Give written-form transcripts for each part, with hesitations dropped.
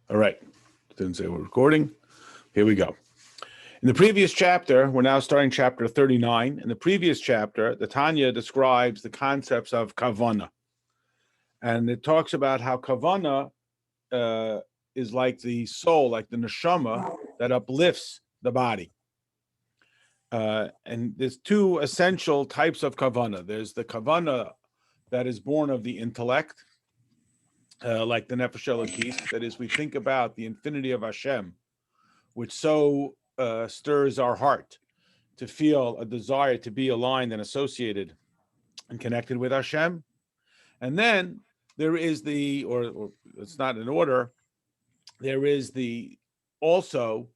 All right. Didn't say we're recording. Here we go. In the previous chapter, we're now starting chapter 39. In the previous chapter, the Tanya describes the concepts of kavana. And it talks about how kavana is like the soul, like the neshama that uplifts the body. And there's two essential types of kavana. There's the kavana that is born of the intellect, like the nefesh elokis. That is, we think about the infinity of Hashem, which so stirs our heart to feel a desire to be aligned and associated and connected with Hashem. And then there is or it's not in order, there is also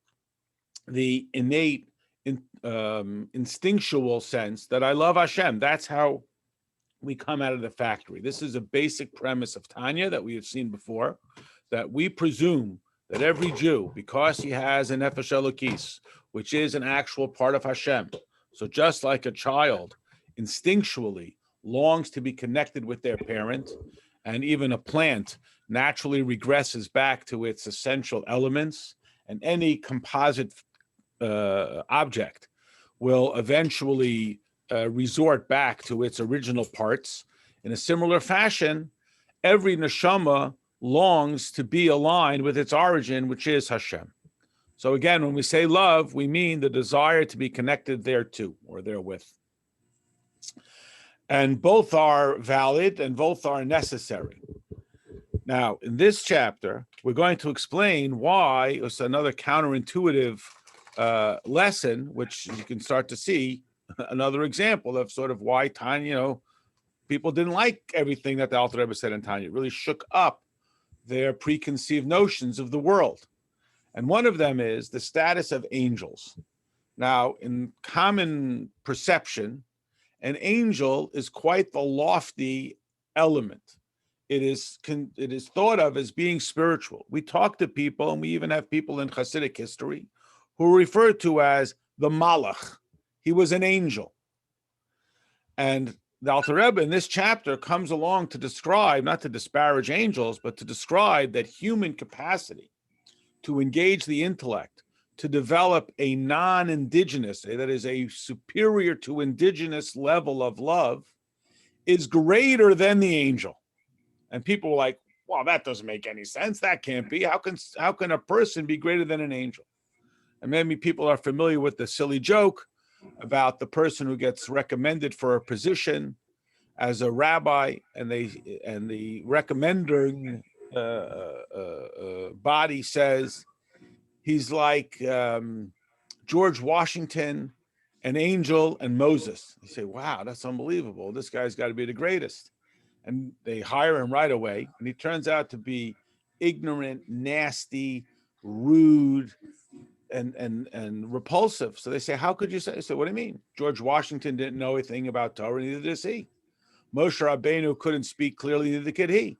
the innate instinctual sense that I love Hashem. That's how we come out of the factory. This is a basic premise of Tanya that we have seen before, that we presume that every Jew, because he has an nefesh elokis, which is an actual part of Hashem, so just like a child instinctually longs to be connected with their parent, and even a plant naturally regresses back to its essential elements, and any composite object will eventually resort back to its original parts. In a similar fashion, every neshama longs to be aligned with its origin, which is Hashem. So again, when we say love, we mean the desire to be connected thereto or therewith. And both are valid and both are necessary. Now, in this chapter, we're going to explain why. It's another counterintuitive lesson, which you can start to see another example of sort of why Tanya, people didn't like everything that the Alter Rebbe said in Tanya. It really shook up their preconceived notions of the world. And one of them is the status of angels. Now, in common perception, an angel is quite the lofty element. It is thought of as being spiritual. We talk to people, and we even have people in Hasidic history who are referred to as the Malach. He was an angel. And the Alter Rebbe in this chapter comes along to describe, not to disparage angels, but to describe that human capacity to engage the intellect, to develop a non-indigenous, that is a superior to indigenous level of love, is greater than the angel. And people were like, well, that doesn't make any sense. That can't be. How can a person be greater than an angel? And maybe people are familiar with the silly joke about the person who gets recommended for a position as a rabbi, and the recommending body says he's like George Washington, an angel, and Moses. You say, wow, that's unbelievable. This guy's got to be the greatest. And they hire him right away, and he turns out to be ignorant, nasty, rude, and repulsive. So they say, how could you say? I said, what do you mean? George Washington didn't know anything about Torah, neither does he. Moshe Rabbeinu couldn't speak clearly, neither could he.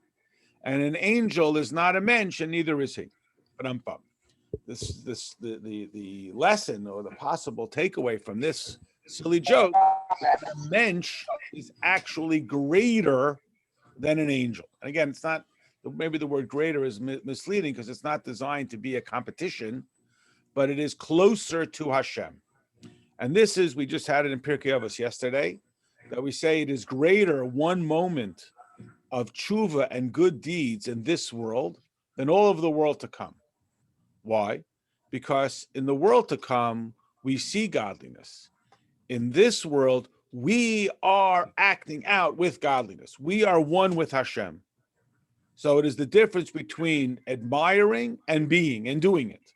And an angel is not a mensch, and neither is he. But the lesson or the possible takeaway from this silly joke is that a mensch is actually greater than an angel. And again, it's not, maybe the word greater is misleading because it's not designed to be a competition, but it is closer to Hashem. And this is, we just had it in Pirkei Avos yesterday, that we say it is greater one moment of tshuva and good deeds in this world than all of the world to come. Why? Because in the world to come, we see godliness. In this world, we are acting out with godliness. We are one with Hashem. So it is the difference between admiring and being and doing it.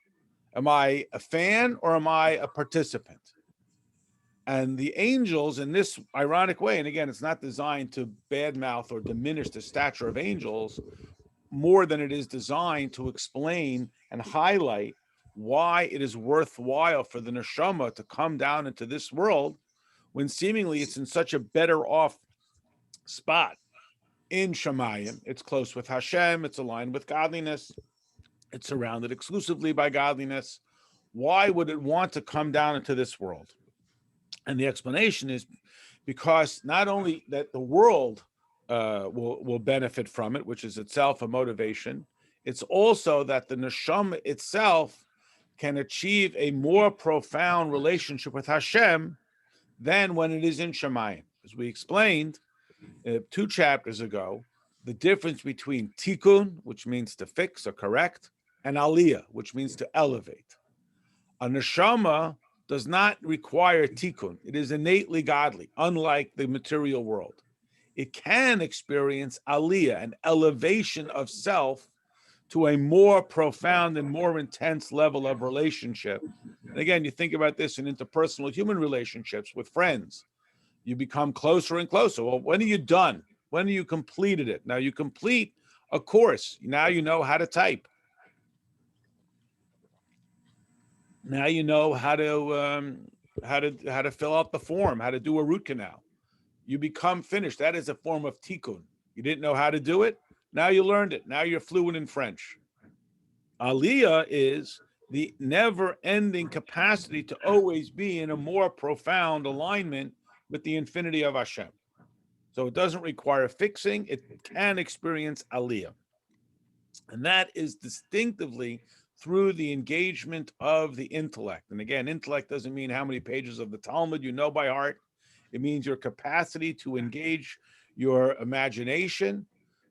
Am I a fan or am I a participant? And the angels, in this ironic way, and again, it's not designed to badmouth or diminish the stature of angels, more than it is designed to explain and highlight why it is worthwhile for the neshama to come down into this world when seemingly it's in such a better off spot in Shemayim. It's close with Hashem, it's aligned with godliness, it's surrounded exclusively by godliness. Why would it want to come down into this world? And the explanation is because not only that the world will benefit from it, which is itself a motivation, It's also that the neshama itself can achieve a more profound relationship with Hashem than when it is in Shemayim. As we explained 2 chapters ago, the difference between tikkun, which means to fix or correct, and aliyah, which means to elevate. A neshama does not require tikkun. It is innately godly, unlike the material world. It can experience aliyah, an elevation of self, to a more profound and more intense level of relationship. And again, you think about this in interpersonal human relationships with friends. You become closer and closer. Well, when are you done? When are you completed it? Now you complete a course. Now you know how to type. Now you know how to fill out the form, how to do a root canal. You become finished. That is a form of tikkun. You didn't know how to do it. Now you learned it. Now you're fluent in French. Aliyah is the never-ending capacity to always be in a more profound alignment with the infinity of Hashem. So it doesn't require fixing. It can experience aliyah. And that is distinctively through the engagement of the intellect. And again, intellect doesn't mean how many pages of the Talmud you know by heart. It means your capacity to engage your imagination,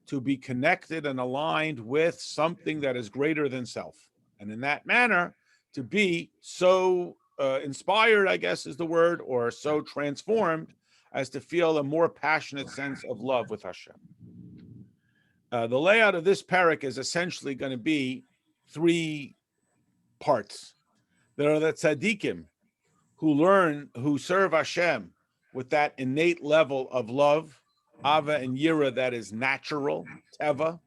to be connected and aligned with something that is greater than self. And in that manner, to be so inspired, I guess is the word, or so transformed as to feel a more passionate sense of love with Hashem. The layout of this parak is essentially going to be 3 parts. There are the tzaddikim who serve Hashem with that innate level of love, ava and yira, that is natural, teva.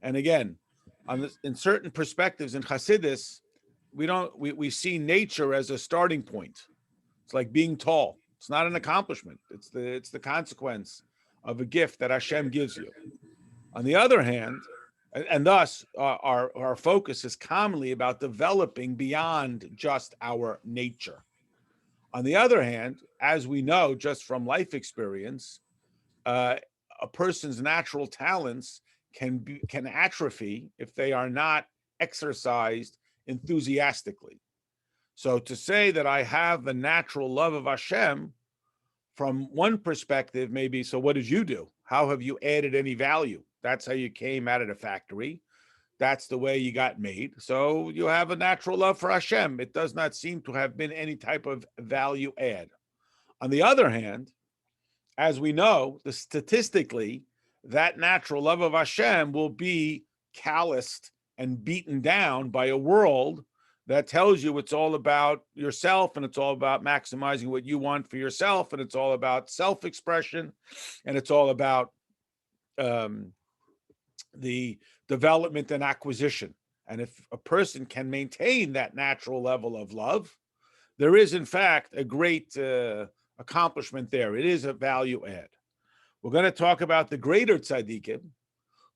And again, in certain perspectives in Hasidus, we see nature as a starting point. It's like being tall. It's not an accomplishment. It's the consequence of a gift that Hashem gives you. On the other hand, and thus our focus is commonly about developing beyond just our nature. On the other hand, as we know just from life experience, a person's natural talents can atrophy if they are not exercised enthusiastically. So to say that I have the natural love of Hashem, from one perspective, maybe, so what did you do? How have you added any value? That's how you came out of the factory. That's the way you got made. So you have a natural love for Hashem. It does not seem to have been any type of value add. On the other hand, as we know, statistically, that natural love of Hashem will be calloused and beaten down by a world that tells you it's all about yourself, and it's all about maximizing what you want for yourself, and it's all about self-expression, and it's all about the development and acquisition. And if a person can maintain that natural level of love, there is, in fact, a great accomplishment there. It is a value add. We're going to talk about the greater tzaddikim,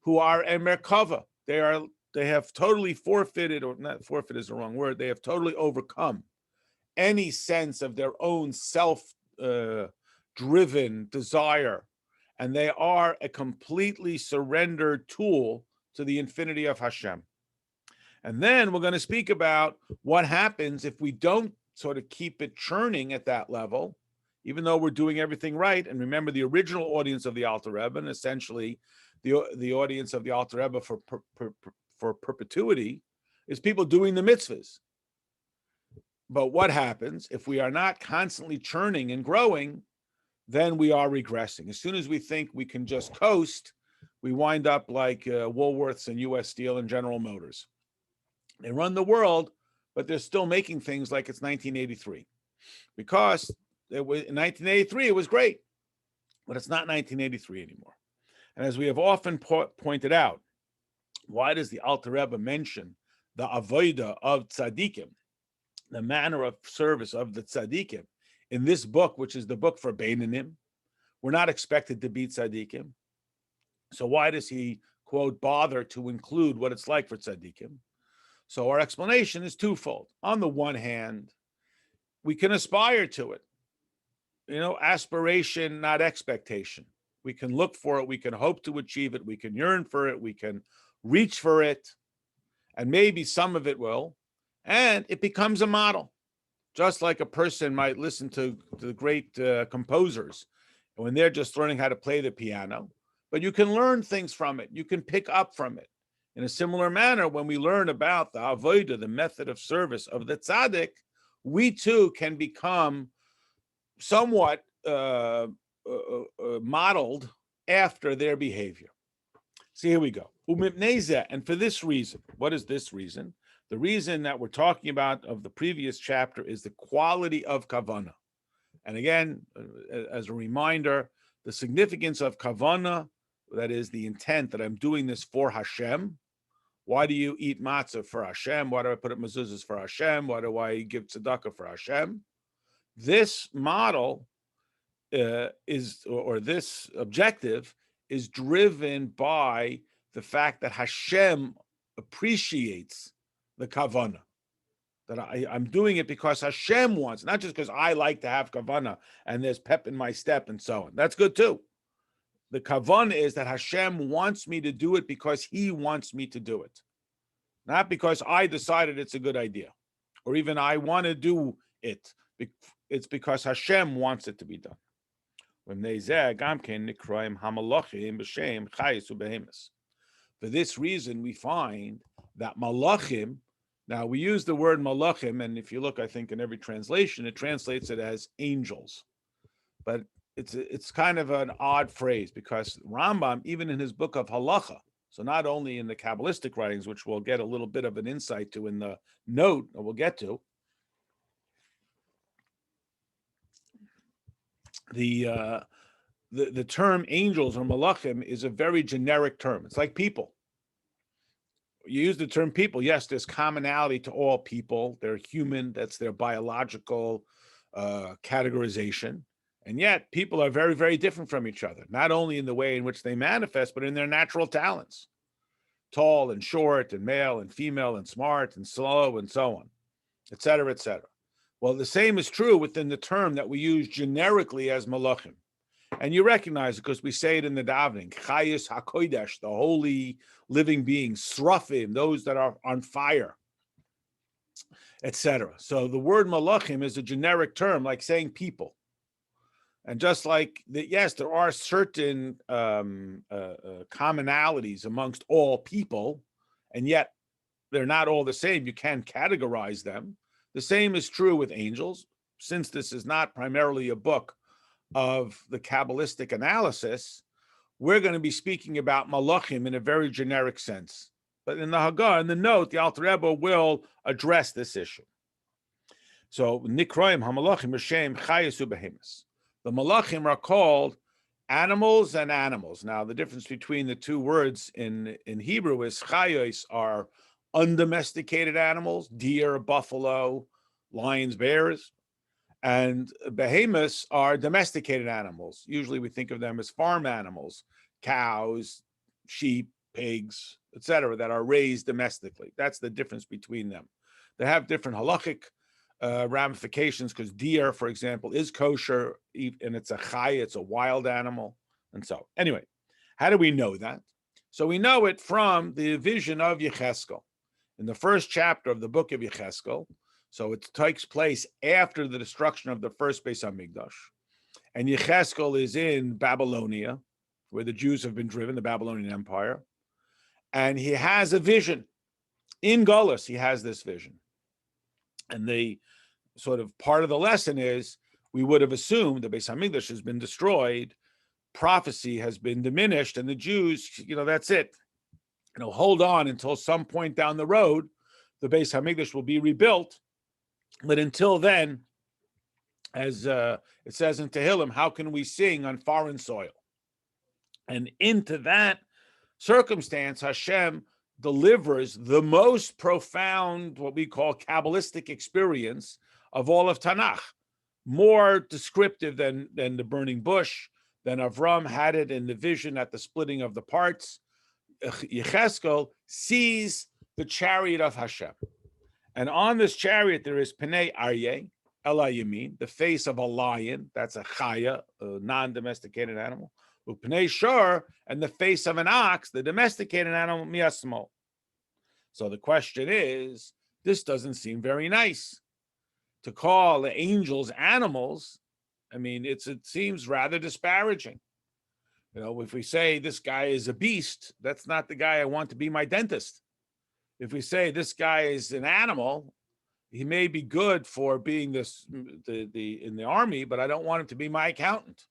who are a merkava. They have totally forfeited, or not forfeit is the wrong word, they have totally overcome any sense of their own self-driven desire, and they are a completely surrendered tool to the infinity of Hashem. And then we're going to speak about what happens if we don't sort of keep it churning at that level, even though we're doing everything right. And remember, the original audience of the Alter Rebbe, and essentially the audience of the Alter Rebbe for perpetuity, is people doing the mitzvahs. But what happens if we are not constantly churning and growing? Then we are regressing. As soon as we think we can just coast, we wind up like Woolworths and U.S. Steel and General Motors. They run the world, but they're still making things like it's 1983. Because in 1983, it was great, but it's not 1983 anymore. And as we have often pointed out, why does the Alter Rebbe mention the avodah of tzaddikim, the manner of service of the tzaddikim, in this book, which is the book for Beinanim? We're not expected to be tzaddikim. So why does he, quote, bother to include what it's like for tzaddikim? So our explanation is twofold. On the one hand, we can aspire to it. Aspiration, not expectation. We can look for it. We can hope to achieve it. We can yearn for it. We can reach for it. And maybe some of it will. And it becomes a model. Just like a person might listen to the great composers when they're just learning how to play the piano. But you can learn things from it. You can pick up from it. In a similar manner, when we learn about the avodah, the method of service of the tzaddik, we too can become somewhat modeled after their behavior. So here we go. And for this reason, what is this reason? The reason that we're talking about of the previous chapter is the quality of kavanah. And again, as a reminder, the significance of kavanah, that is the intent that I'm doing this for Hashem. Why do you eat matzah for Hashem? Why do I put up mezuzahs for Hashem? Why do I give tzedakah for Hashem? This model this objective is driven by the fact that Hashem appreciates the kavanah. That I'm doing it because Hashem wants, not just because I like to have kavanah and there's pep in my step and so on. That's good too. The kavanah is that Hashem wants me to do it because He wants me to do it, not because I decided it's a good idea, or even I want to do it. It's because Hashem wants it to be done. For this reason, we find that malachim. Now, we use the word malachim, and if you look, I think, in every translation, it translates it as angels. But it's kind of an odd phrase because Rambam, even in his book of halacha, so not only in the Kabbalistic writings, which we'll get a little bit of an insight to in the note that we'll get to, the term angels or malachim is a very generic term. It's like people. You use the term people. Yes, there's commonality to all people. They're human. That's their biological categorization. And yet people are very, very different from each other, not only in the way in which they manifest, but in their natural talents. Tall and short and male and female and smart and slow and so on, et cetera, et cetera. Well, the same is true within the term that we use generically as malachim. And you recognize it because we say it in the davening, Chayis HaKodesh, the holy living beings, Srafim, those that are on fire, etc. So the word malachim is a generic term, like saying people. And just like, yes, there are certain commonalities amongst all people, and yet they're not all the same. You can categorize them. The same is true with angels. Since this is not primarily a book of the Kabbalistic analysis, we're going to be speaking about malachim in a very generic sense. But in the Haggah, in the note, the Alter Rebbe will address this issue. So, Nikroim hamalachim b'shem chayis u'behemis. The malachim are called animals and animals. Now, the difference between the two words in Hebrew is chayos are undomesticated animals, deer, buffalo, lions, bears, and behemoths are domesticated animals. Usually we think of them as farm animals, cows, sheep, pigs, etc., that are raised domestically. That's the difference between them. They have different halachic ramifications because deer, for example, is kosher and it's a chai, it's a wild animal. And so, anyway, how do we know that? So we know it from the vision of Yecheskel. In the first chapter of the book of Yecheskel, so it takes place after the destruction of the first Beis Hamikdash. And Yecheskel is in Babylonia, where the Jews have been driven, the Babylonian Empire. And he has a vision. In Gullus, he has this vision. And the sort of part of the lesson is, we would have assumed the Beis Hamikdash has been destroyed, prophecy has been diminished, and the Jews, that's it. Hold on until some point down the road, the Beis Hamikdash will be rebuilt. But until then, as it says in Tehillim, how can we sing on foreign soil? And into that circumstance, Hashem delivers the most profound, what we call Kabbalistic experience of all of Tanakh, more descriptive than the burning bush, than Avram had it in the vision at the splitting of the parts. Yecheskel sees the chariot of Hashem. And on this chariot, there is Pnei Aryeh, Ela Yamin, the face of a lion. That's a chaya, a non-domesticated animal. Upnei shor, and the face of an ox, the domesticated animal, miasmo. So the question is, this doesn't seem very nice. To call the angels animals, I mean, it seems rather disparaging. If we say this guy is a beast, that's not the guy I want to be my dentist. If we say this guy is an animal, he may be good for being in the army, but I don't want him to be my accountant.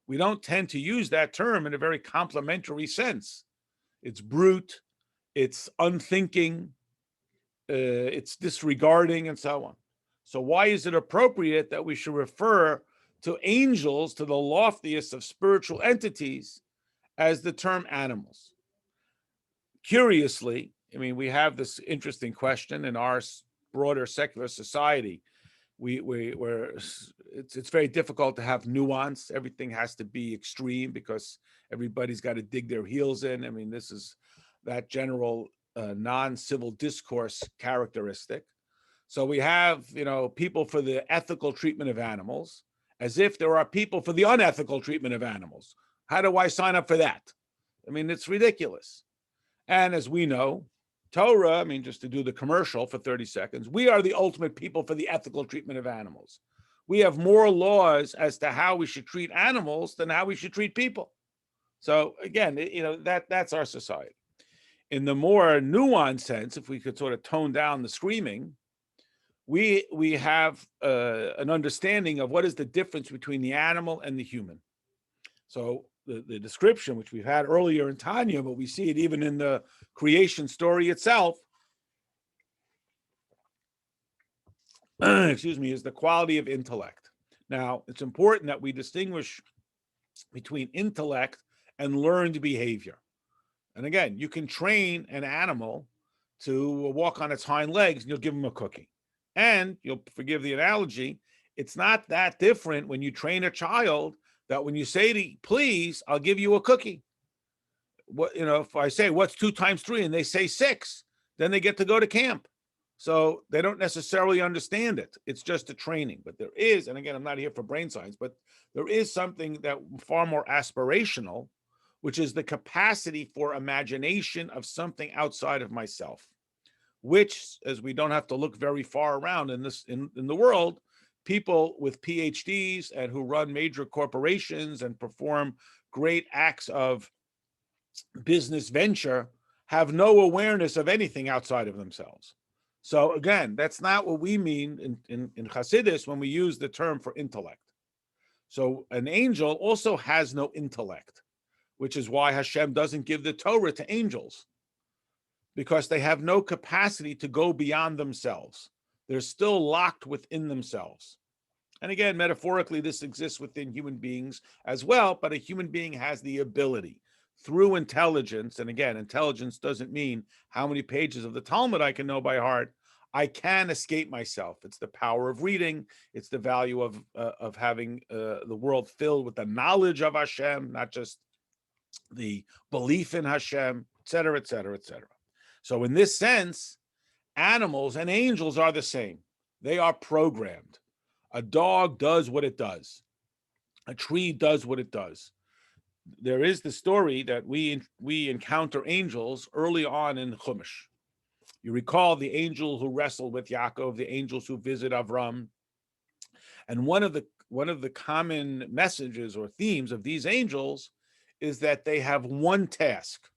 We don't tend to use that term in a very complimentary sense. It's brute, it's unthinking, it's disregarding, and so on. So why is it appropriate that we should refer to angels, to the loftiest of spiritual entities, as the term animals? Curiously, I mean, we have this interesting question in our broader secular society. It's very difficult to have nuance. Everything has to be extreme because everybody's got to dig their heels in. I mean, this is that general non-civil discourse characteristic. So we have, people for the ethical treatment of animals, as if there are people for the unethical treatment of animals. How do I sign up for that? I mean, it's ridiculous. And as we know, Torah, I mean, just to do the commercial for 30 seconds, we are the ultimate people for the ethical treatment of animals. We have more laws as to how we should treat animals than how we should treat people. So again, that's our society. In the more nuanced sense, if we could sort of tone down the screaming, we have an understanding of what is the difference between the animal and the human. So the description, which we've had earlier in Tanya, but we see it even in the creation story itself, is the quality of intellect. Now, it's important that we distinguish between intellect and learned behavior. And again, you can train an animal to walk on its hind legs and you'll give him a cookie. And you'll forgive the analogy, it's not that different when you train a child that when you say please, I'll give you a cookie. If I say what's 2 times 3 and they say 6, then they get to go to camp. So they don't necessarily understand it. It's just a training. But there is, and again, I'm not here for brain science, but there is something that far more aspirational, which is the capacity for imagination of something outside of myself, which, as we don't have to look very far around in the world, people with PhDs and who run major corporations and perform great acts of business venture have no awareness of anything outside of themselves. So again, that's not what we mean in Hasidus when we use the term for intellect. So an angel also has no intellect, which is why Hashem doesn't give the Torah to angels, because they have no capacity to go beyond themselves. They're still locked within themselves. And again, metaphorically, this exists within human beings as well, but a human being has the ability through intelligence, and again, intelligence doesn't mean how many pages of the Talmud I can know by heart. I can escape myself. It's the power of reading. It's the value of having the world filled with the knowledge of Hashem, not just the belief in Hashem, et cetera, et cetera, et cetera. So in this sense, animals and angels are the same. They are programmed. A dog does what it does. A tree does what it does. There is the story that we encounter angels early on in Chumash. You recall the angel who wrestled with Yaakov, the angels who visit Avram. And one of the common messages or themes of these angels is that they have one task.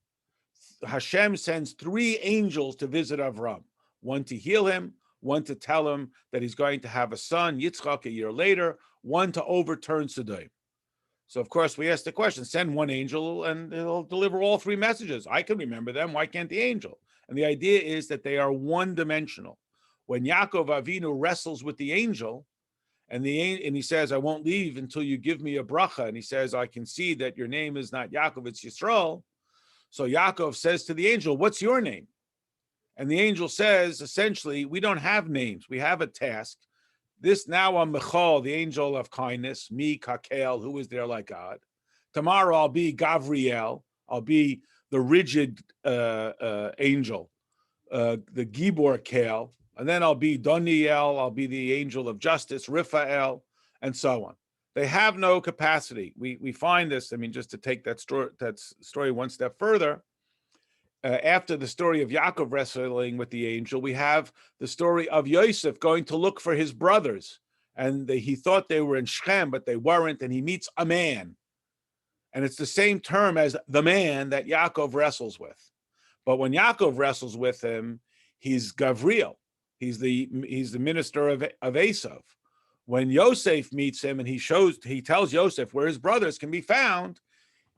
Hashem sends 3 angels to visit Avram, one to heal him, one to tell him that he's going to have a son, Yitzchak, a year later, one to overturn Sodom. So, of course, we ask the question, send one angel and he'll deliver all 3 messages. I can remember them. Why can't the angel? And the idea is that they are one-dimensional. When Yaakov Avinu wrestles with the angel, and he says, I won't leave until you give me a bracha, and he says, I can see that your name is not Yaakov, it's Yisrael. So Yaakov says to the angel, what's your name? And the angel says, essentially, we don't have names. We have a task. This now I'm Michal, the angel of kindness, me, Kakel, who is there like God. Tomorrow I'll be Gavriel. I'll be the rigid angel, the Gibor Kel. And then I'll be Doniel. I'll be the angel of justice, Raphael, and so on. They have no capacity. We find this. I mean, just to take that story one step further. After the story of Yaakov wrestling with the angel, we have the story of Yosef going to look for his brothers, and he thought they were in Shechem, but they weren't, and he meets a man, and it's the same term as the man that Yaakov wrestles with. But when Yaakov wrestles with him, he's Gavriel. He's the minister of Esav. When Yosef meets him and he tells Yosef where his brothers can be found,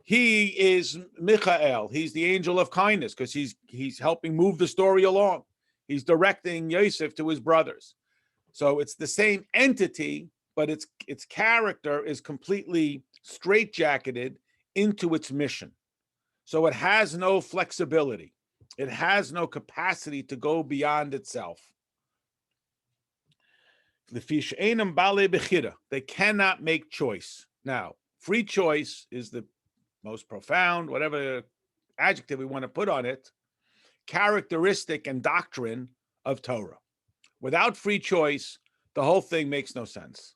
he is Michael. He's the angel of kindness because he's helping move the story along. He's directing Yosef to his brothers. So it's the same entity, but its character is completely straitjacketed into its mission. So it has no flexibility. It has no capacity to go beyond itself. They cannot make choice. Now, free choice is the most profound, whatever adjective we want to put on it, characteristic and doctrine of Torah. Without free choice, the whole thing makes no sense.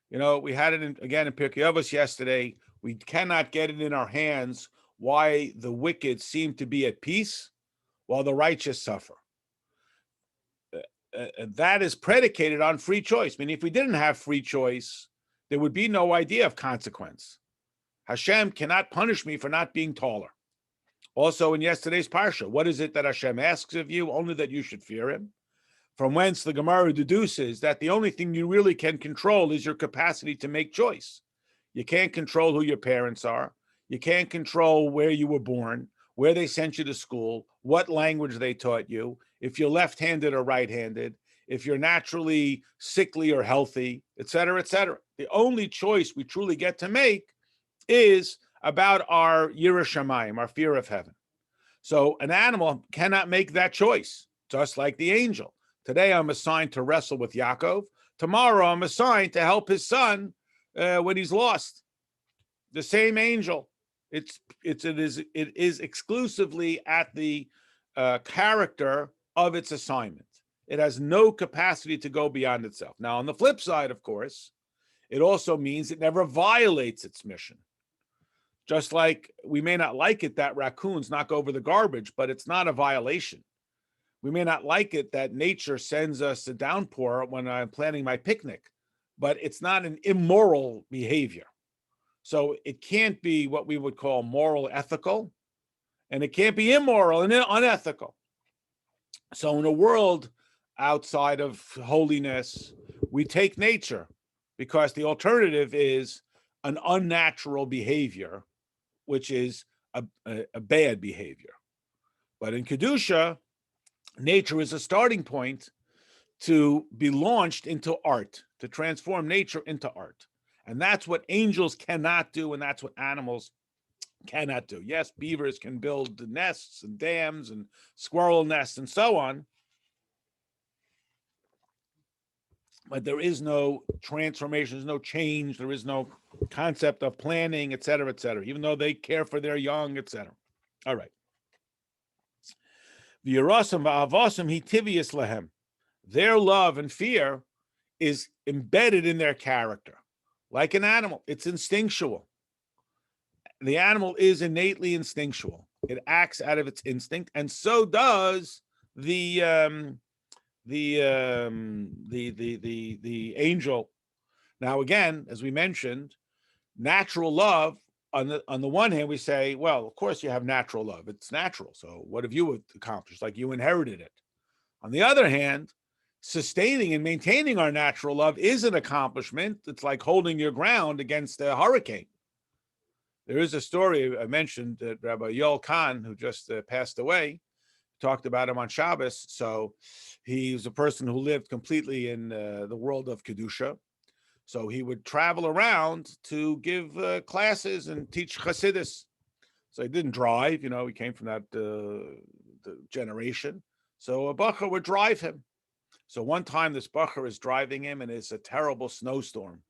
You know, we had it again in Pirkei Avos yesterday. We cannot get it in our hands why the wicked seem to be at peace while the righteous suffer. That is predicated on free choice. I mean, if we didn't have free choice, there would be no idea of consequence. Hashem cannot punish me for not being taller. Also in yesterday's parsha, what is it that Hashem asks of you? Only that you should fear him. From whence the Gemara deduces that the only thing you really can control is your capacity to make choice. You can't control who your parents are. You can't control where you were born, where they sent you to school, what language they taught you, if you're left-handed or right-handed, if you're naturally sickly or healthy, et cetera, et cetera. The only choice we truly get to make is about our Yirah Shamayim, our fear of heaven. So an animal cannot make that choice, just like the angel. Today I'm assigned to wrestle with Yaakov. Tomorrow I'm assigned to help his son when he's lost. The same angel. It is exclusively at the character of its assignment. It has no capacity to go beyond itself. Now, on the flip side, of course, it also means it never violates its mission. Just like we may not like it that raccoons knock over the garbage, but it's not a violation. We may not like it that nature sends us a downpour when I'm planning my picnic, but it's not an immoral behavior. So it can't be what we would call moral ethical, and it can't be immoral and unethical. So in a world outside of holiness, we take nature because the alternative is an unnatural behavior, which is a bad behavior. But in Kedusha, nature is a starting point to be launched into art, to transform nature into art. And that's what angels cannot do, and that's what animals cannot do. Yes, beavers can build nests and dams and squirrel nests and so on, but there is no transformation, there's no change, there is no concept of planning, et cetera, even though they care for their young, et cetera. All right. Their love and fear is embedded in their character. Like an animal, it's instinctual. The animal is innately instinctual. It acts out of its instinct, and so does the angel. Now, again, as we mentioned, natural love. On the one hand, we say, well, of course you have natural love. It's natural. So what have you accomplished? Like you inherited it. On the other hand, sustaining and maintaining our natural love is an accomplishment. It's like holding your ground against a hurricane. There is a story I mentioned that Rabbi Yoel Kahn, who just passed away, talked about him on Shabbos. So he was a person who lived completely in the world of Kedusha. So he would travel around to give classes and teach Chassidus. So he didn't drive, you know, he came from that generation. So a bacher would drive him. So one time this bacher is driving him and it's a terrible snowstorm.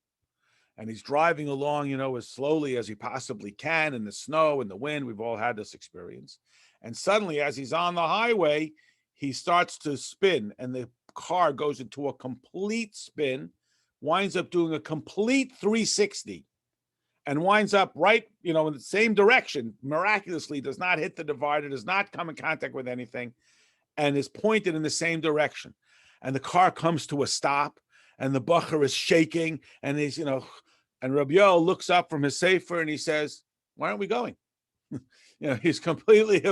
And he's driving along, you know, as slowly as he possibly can in the snow and the wind. We've all had this experience. And suddenly, as he's on the highway, he starts to spin and the car goes into a complete spin, winds up doing a complete 360 and winds up right, in the same direction, miraculously does not hit the divider, does not come in contact with anything, and is pointed in the same direction. And the car comes to a stop, and the bacher is shaking, and he's, and Rabbi Yoel looks up from his sefer and he says, "Why aren't we going?" He's completely,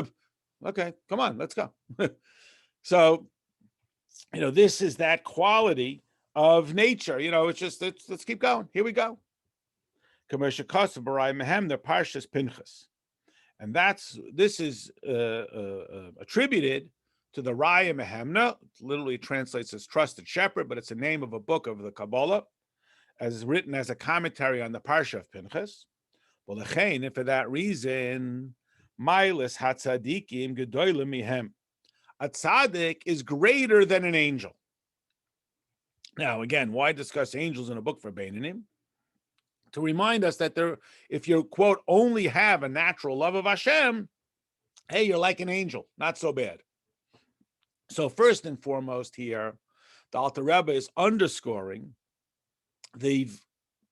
okay, come on, let's go. So, this is that quality of nature. It's just, let's keep going. Here we go. Commercial cost of Barai Mehem, the Parshas Pinchas. And this is attributed to the Raya Mehemna. It literally translates as trusted shepherd, but it's a name of a book of the Kabbalah, as written as a commentary on the Parsha of Pinchas. Well, and for that reason, Milas Hatzadikim Gedolim Mihem. A tzaddik is greater than an angel. Now, again, why discuss angels in a book for Beinanim? To remind us that if you, quote, only have a natural love of Hashem, hey, you're like an angel, not so bad. So first and foremost here, the Alter Rebbe is underscoring the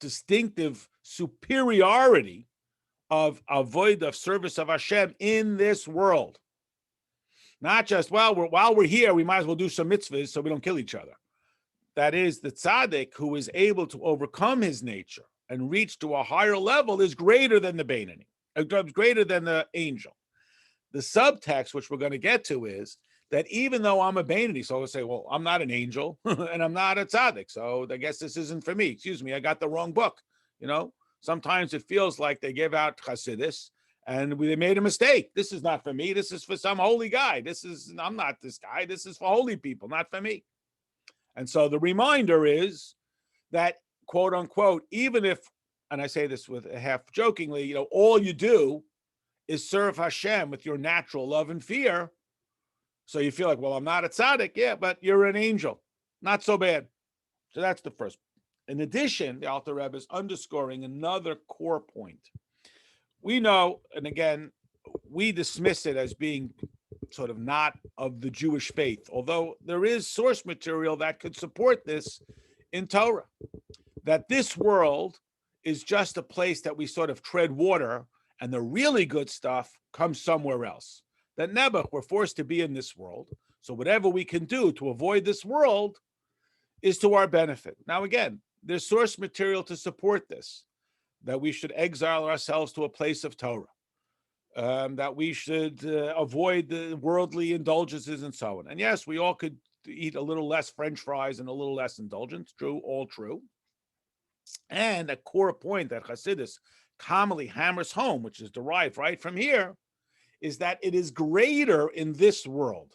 distinctive superiority of avoid of service of Hashem in this world. Not just, while we're here, we might as well do some mitzvahs so we don't kill each other. That is, the tzaddik who is able to overcome his nature and reach to a higher level is greater than the Beinani, greater than the angel. The subtext, which we're going to get to, is that even though I'm a Beinani, so I'll say, well, I'm not an angel and I'm not a tzaddik, so I guess this isn't for me. Excuse me, I got the wrong book. Sometimes it feels like they give out Hasidus and they made a mistake. This is not for me. This is for some holy guy. I'm not this guy. This is for holy people, not for me. And so the reminder is that, quote unquote, even if, and I say this with half jokingly, all you do is serve Hashem with your natural love and fear. So you feel like, well, I'm not a tzaddik. Yeah, but you're an angel. Not so bad. So that's the first. In addition, the Alter Rebbe is underscoring another core point. We know, and again, we dismiss it as being sort of not of the Jewish faith, although there is source material that could support this in Torah, that this world is just a place that we sort of tread water, and the really good stuff comes somewhere else. That never, we're forced to be in this world, so whatever we can do to avoid this world is to our benefit. Now again, there's source material to support this, that we should exile ourselves to a place of Torah, that we should avoid the worldly indulgences and so on. And yes, we all could eat a little less French fries and a little less indulgence. True, all true. And a core point that Hasidus commonly hammers home, which is derived right from here, is that it is greater in this world.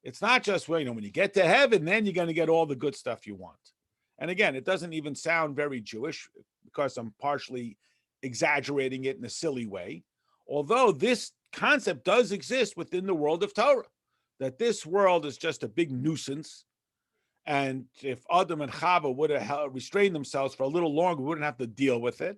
It's not just, when you get to heaven, then you're going to get all the good stuff you want. And again, it doesn't even sound very Jewish because I'm partially exaggerating it in a silly way. Although this concept does exist within the world of Torah, that this world is just a big nuisance. And if Adam and Chava would have restrained themselves for a little longer, we wouldn't have to deal with it.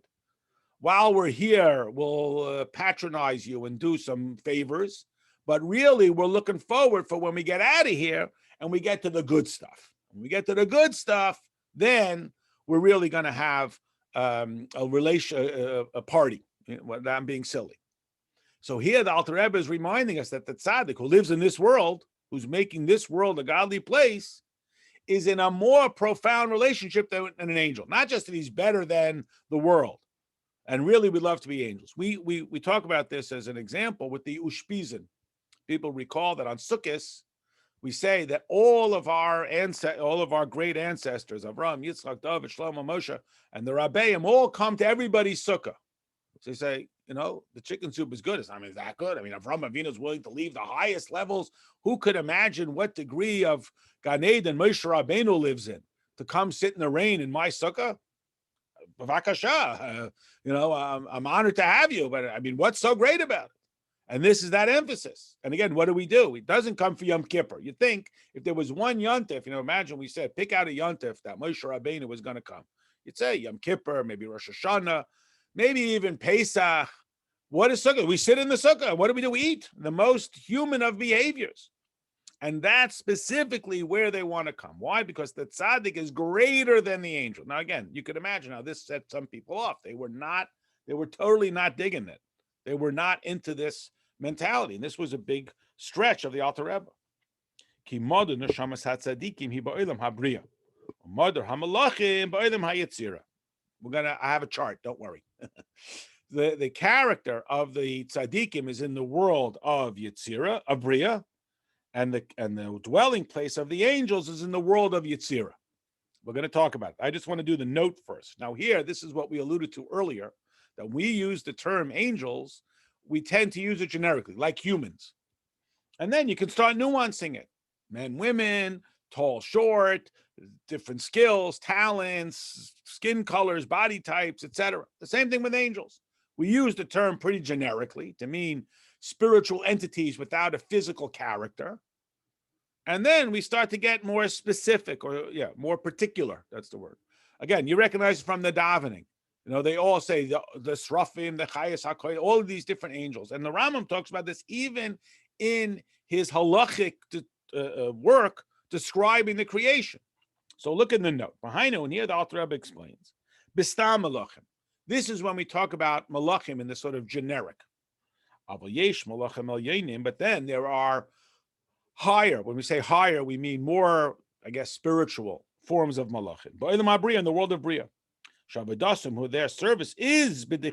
While we're here, we'll patronize you and do some favors. But really, we're looking forward for when we get out of here and we get to the good stuff. When we get to the good stuff, then we're really going to have a party. I'm being silly. So here the Alter Rebbe is reminding us that the tzaddik who lives in this world, who's making this world a godly place, is in a more profound relationship than an angel. Not just that he's better than the world. And really, we'd love to be angels. We talk about this as an example with the Ushpizin. People recall that on Sukkot, we say that all of our great ancestors, Avraham, Yitzchak, David, Shlomo, Moshe, and the Rabbeim all come to everybody's sukkah. So they say, the chicken soup is good. Is that good? Avraham Avinu is willing to leave the highest levels. Who could imagine what degree of Gan Eden Moshe Rabbeinu lives in to come sit in the rain in my sukkah? Bavakasha, I'm honored to have you, but what's so great about it? And this is that emphasis. And again, what do? It doesn't come for Yom Kippur. You think if there was one Yontif, imagine we said, pick out a Yontif that Moshe Rabbeinu was going to come. You'd say Yom Kippur, maybe Rosh Hashanah, maybe even Pesach. What is sukkah? We sit in the sukkah. What do? We eat the most human of behaviors. And that's specifically where they want to come. Why? Because the tzaddik is greater than the angel. Now, again, you could imagine how this set some people off. They were totally not digging it. They were not into this mentality. And this was a big stretch of the Alter Rebbe. Ki modu neshamas hatzadikim hi ba'olam habriya. Modu hamalachim ba'olam hayitzira. I have a chart, don't worry. The character of the tzaddikim is in the world of Yitzira, of Bria, and the dwelling place of the angels is in the world of Yitzira. We're going to talk about it. I just want to do the note first. Now here, this is what we alluded to earlier, that we use the term angels, we tend to use it generically, like humans. And then you can start nuancing it. Men, women, tall, short, different skills, talents, skin colors, body types, etc. The same thing with angels. We use the term pretty generically to mean spiritual entities without a physical character. And then we start to get more specific, or more particular. That's the word. Again, you recognize it from the davening. They all say the Srafim, the Chayas HaKoyim, all of these different angels. And the Rambam talks about this even in his halachic work describing the creation. So look in the note. Behind it, and here the Alter Rebbe explains, Bistam Malachim. This is when we talk about Malachim in the sort of generic. But then there are higher. When we say higher, we mean more, spiritual forms of Malachim. But in the world of Bria, Shabadasim, who their service is with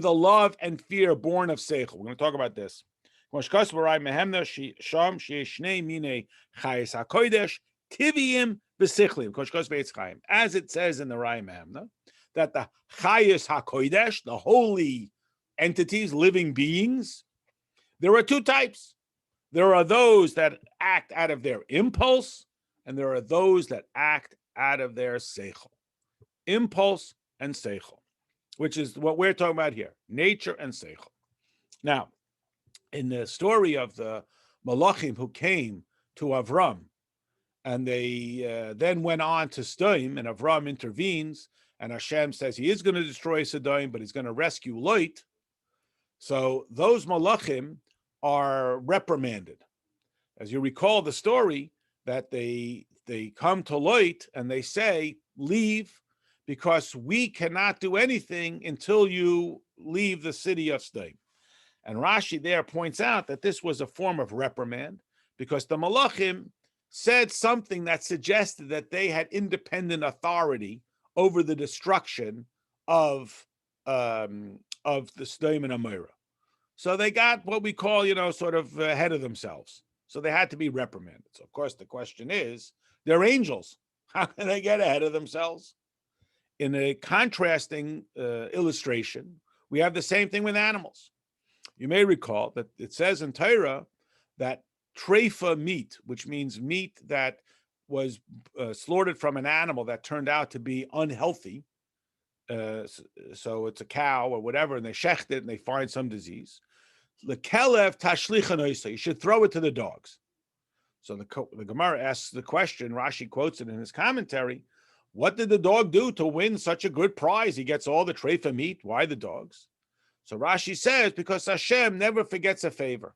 a love and fear born of Seichel. We're going to talk about this. As it says in the Rai Mehemna, that the Chayis HaKodesh, the holy entities, living beings, there are two types. There are those that act out of their impulse, and there are those that act out of their seichel. Impulse and seichel, which is what we're talking about here, nature and seichel. Now, in the story of the Malachim who came to Avram, and they then went on to Sodom, and Avram intervenes, and Hashem says he is going to destroy Sodom, but he's going to rescue Lot. So those Malachim are reprimanded. As you recall the story, that they come to Lot and they say, leave, because we cannot do anything until you leave the city of Sodom. And Rashi there points out that this was a form of reprimand, because the Malachim said something that suggested that they had independent authority over the destruction of the Sodom and Amorah. So they got what we call, sort of ahead of themselves. So they had to be reprimanded. So, of course, the question is, they're angels. How can they get ahead of themselves? In a contrasting illustration, we have the same thing with animals. You may recall that it says in Torah that treifa meat, which means meat that was slaughtered from an animal that turned out to be unhealthy, so it's a cow or whatever, and they shecht it and they find some disease. Lekelev tashlichanoisa, you should throw it to the dogs. So the Gemara asks the question, Rashi quotes it in his commentary, what did the dog do to win such a good prize? He gets all the treifa meat. Why the dogs? So Rashi says, because Hashem never forgets a favor.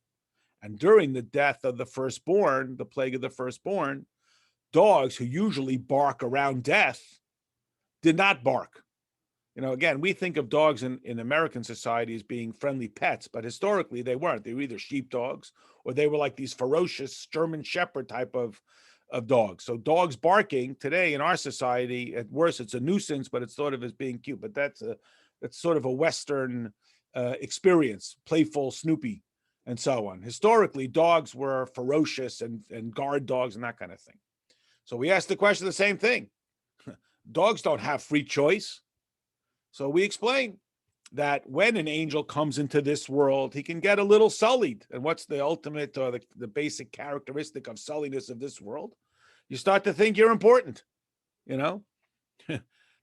And during the death of the firstborn, the plague of the firstborn, dogs who usually bark around death did not bark. Again, we think of dogs in American society as being friendly pets, but historically they weren't. They were either sheepdogs or they were like these ferocious German Shepherd type of dogs. So dogs barking today in our society, at worst, it's a nuisance, but it's thought of as being cute. But that's sort of a Western experience, playful Snoopy and so on. Historically, dogs were ferocious and guard dogs and that kind of thing. So we asked the question the same thing. Dogs don't have free choice. So we explain that when an angel comes into this world, he can get a little sullied. And what's the ultimate or the basic characteristic of sulliness of this world? You start to think you're important. They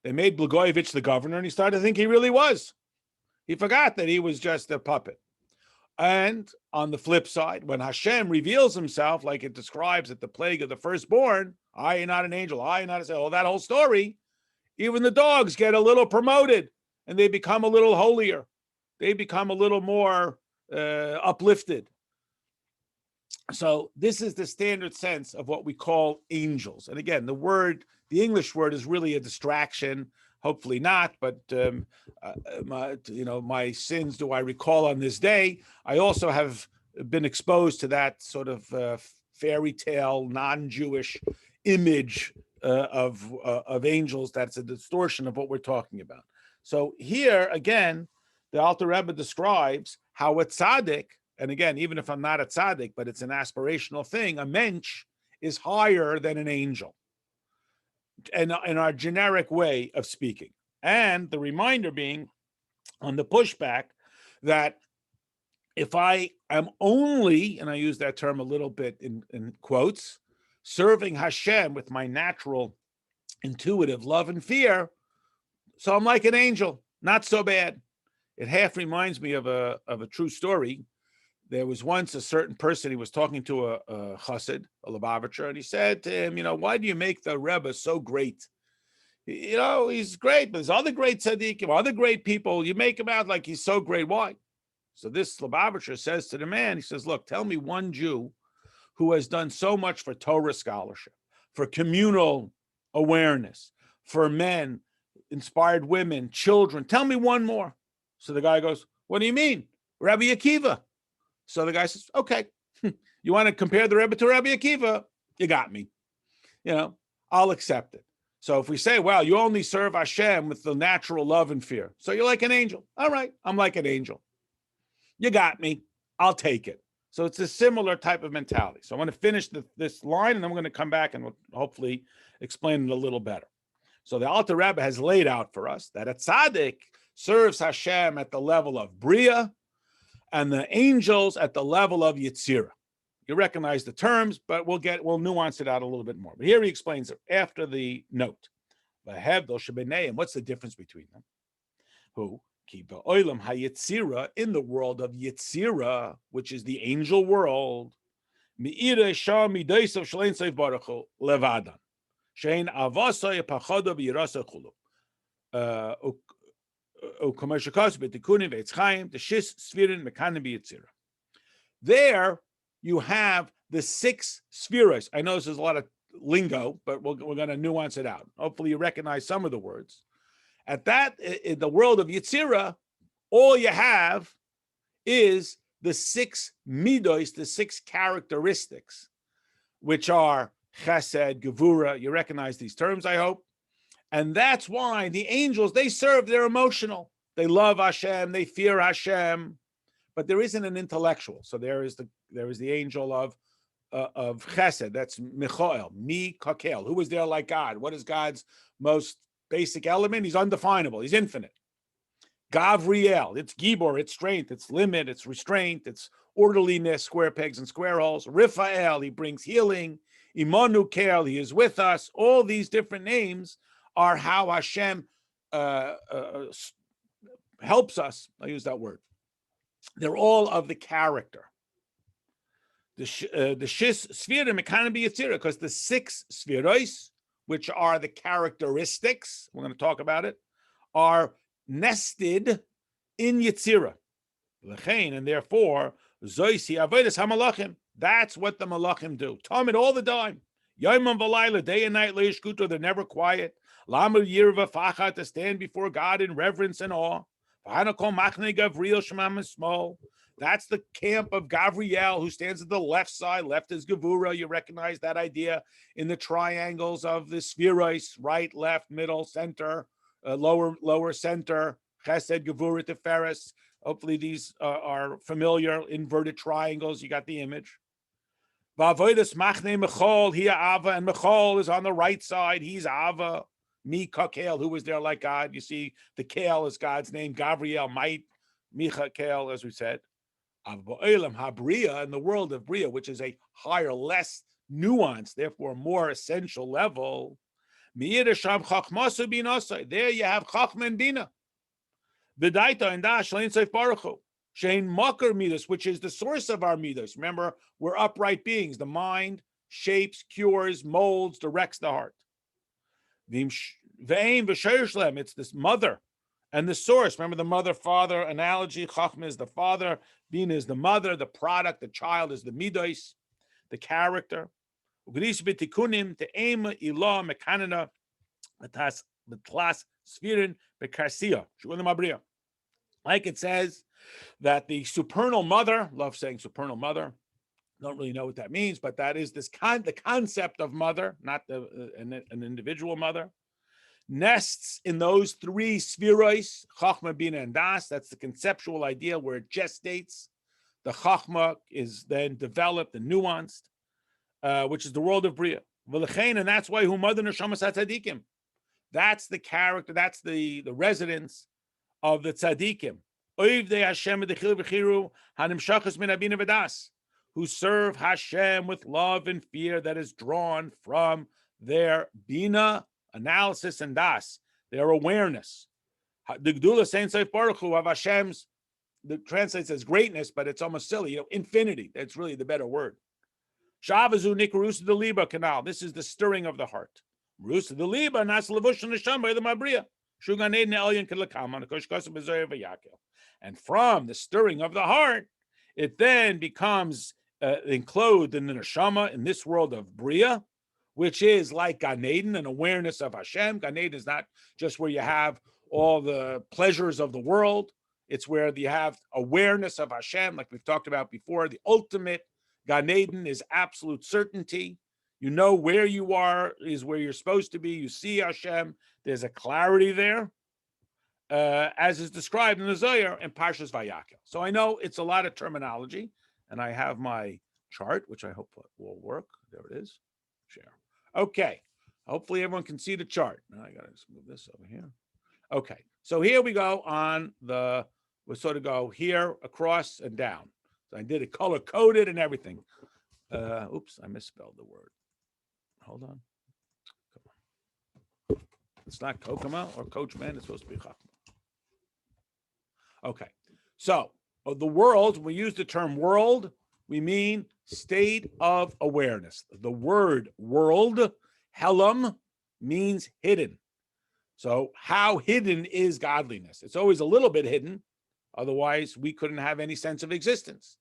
made Blagojevich the governor, and he started to think he really was. He forgot that he was just a puppet. And on the flip side, when Hashem reveals himself, like it describes at the plague of the firstborn, I am not an angel, I am not a saint, that whole story, even the dogs get a little promoted and they become a little holier. They become a little more uplifted. So this is the standard sense of what we call angels. And again, the English word is really a distraction. Hopefully not, but my sins do I recall on this day. I also have been exposed to that sort of fairy tale, non-Jewish image of angels. That's a distortion of what we're talking about. So here again, the Alter Rebbe describes how a tzaddik, and again, even if I'm not a tzaddik, but it's an aspirational thing, a mensch is higher than an angel, and in our generic way of speaking. And the reminder being on the pushback that if I am only, and I use that term a little bit in quotes, serving Hashem with my natural intuitive love and fear, so I'm like an angel, not so bad. It half reminds me of a true story. There was once a certain person, he was talking to a chassid, a Lubavitcher, and he said to him, why do you make the Rebbe so great? He's great, but there's other great tzaddikim, other great people. You make him out like he's so great. Why? So this Lubavitcher says to the man, he says, look, tell me one Jew who has done so much for Torah scholarship, for communal awareness, for men, inspired women, children. Tell me one more. So the guy goes, what do you mean? Rabbi Akiva. So the guy says, okay, you want to compare the Rebbe to Rabbi Akiva? You got me. I'll accept it. So if we say, well, you only serve Hashem with the natural love and fear, so you're like an angel. All right, I'm like an angel. You got me. I'll take it. So it's a similar type of mentality. So I want to finish this line, and then we're going to come back and we'll hopefully explain it a little better. So the Alter Rebbe has laid out for us that a tzaddik serves Hashem at the level of Bria, and the angels at the level of Yetzirah. You recognize the terms, but we'll nuance it out a little bit more. But here he explains it after the note. What's the difference between them? Who? In the world of Yetzirah, which is the angel world, there you have the 6 spheres. I know this is a lot of lingo, but we're going to nuance it out. Hopefully you recognize some of the words. At that, in the world of Yetzirah, all you have is the 6 midos, the 6 characteristics, which are chesed, gevura. You recognize these terms, I hope. And that's why the angels, they serve, they're emotional. They love Hashem, they fear Hashem, but there isn't an intellectual. So there is the angel of chesed, that's Michael, Mikakel. Who is there like God? What is God's most basic element? He's undefinable, he's infinite. Gavriel, it's Gibor, it's strength, it's limit, it's restraint, it's orderliness, square pegs and square holes. Rifael, he brings healing. Immanukel, he is with us. All these different names are how Hashem helps us. I use that word. They're all of the character. The shis spherim, it can be Yetzirah, because the 6 spheros, which are the characteristics, we're going to talk about it, are nested in Yetzirah. And therefore, zoisi avodas hamalachim. That's what the malachim do. Talmud all the time. Yom and v'layla, day and night, leishkuto, they're never quiet. Lama yirva facha, to stand before God in reverence and awe. V'hanakol machne Gavriel shemam small. That's the camp of Gavriel, who stands at the left side. Left is Gevura. You recognize that idea in the triangles of the spheroids, right, left, middle, center, lower center, Chesed, Gevura, Tiferes. Hopefully these are familiar, inverted triangles. You got the image. V'avodas machne Michal, here Ava, and Michal is on the right side. He's Ava. Mikakel, who was there like God. You see, the Kel is God's name. Gavriel, might. Michael, as we said. Habria, in the world of Bria, which is a higher, less nuanced, therefore more essential level. There you have Chachma and Bina. V'daita and Dash Lein Seif Baruch Hu. Shein Makar Midas, which is the source of our Midas. Remember, we're upright beings. The mind shapes, cures, molds, directs the heart. It's this mother and the source. Remember the mother-father analogy. Chachma is the father, Bina is the mother, the product, the child is the midos. the character. Like it says that the supernal mother, love saying supernal mother, don't really know what that means, but that is the concept of mother, not an individual mother, nests in those three spherois, Chachma, Bina, and Das. That's the conceptual idea where it gestates. The Chachma is then developed and nuanced, which is the world of Bria. And that's why who mother neshamas tzadikim. That's the character, that's the residence of the tzadikim. Who serve Hashem with love and fear that is drawn from their bina, analysis, and das, their awareness. The Gdula Saint Seif Baruch Hu of Hashem's, the translates as greatness, but it's almost silly, infinity. That's really the better word. Shavazu Nikarusa de Liba canal. This is the stirring of the heart. Rusa de Liba, Nas Levush Nisham by the Mabria. Shuganed Elyon Kilakaman, Koshkasa Bezoya Vayakel. And from the stirring of the heart, it then becomes enclosed in the neshama in this world of Bria, which is like Gan Eden, an awareness of Hashem. Gan Eden is not just where you have all the pleasures of the world. It's where you have awareness of Hashem, like we've talked about before. The ultimate Gan Eden is absolute certainty. You know where you are is where you're supposed to be. You see Hashem. There's a clarity there, as is described in the Zohar and Parshas Vayakel. So I know it's a lot of terminology, and I have my chart, which I hope will work. There it is. Share. Okay. Hopefully everyone can see the chart. Now I got to just move this over here. Okay. So here we go on we'll sort of go here, across, and down. So I did it color-coded and everything. Oops, I misspelled the word. Hold on. Come on. It's not Kokama or Coach Man. It's supposed to be Chachma. Okay. So the world, when we use the term world, we mean state of awareness. The word world, helam, means hidden. So how hidden is godliness? It's always a little bit hidden. Otherwise, we couldn't have any sense of existence.